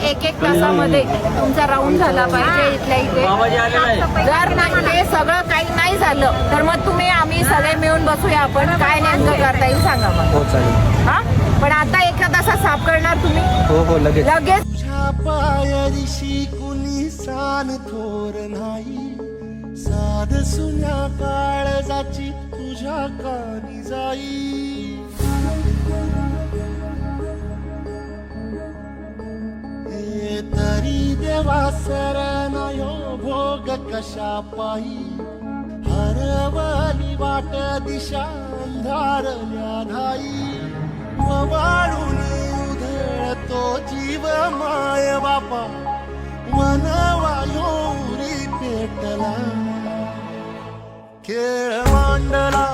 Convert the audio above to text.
1-1 तासामध्ये तुमचा राऊंड झाला पाहिजे इथल्या इथे. जर नाही ते सगळं काही नाही झालं तर मग तुम्ही आम्ही सगळे मिळून बसूया, आपण काय नेमकं करता येईल सांगा मग. हो चालेल. हा पण आता 1 तासात साफ करणार तुम्ही? हो हो लगेच. तुझ्या पायरीशी कुणी सान थोर नाही, साध सुन्या काळजाची तुझ्या कानी जाई. हे तरी देवा सरनायो भोग कशा पायी, हरवली वाट दिशा अंधारल्या धाई. वाळून उधळतो जीव माय बापा, वनवायोरी पेटला खेळ मांडला.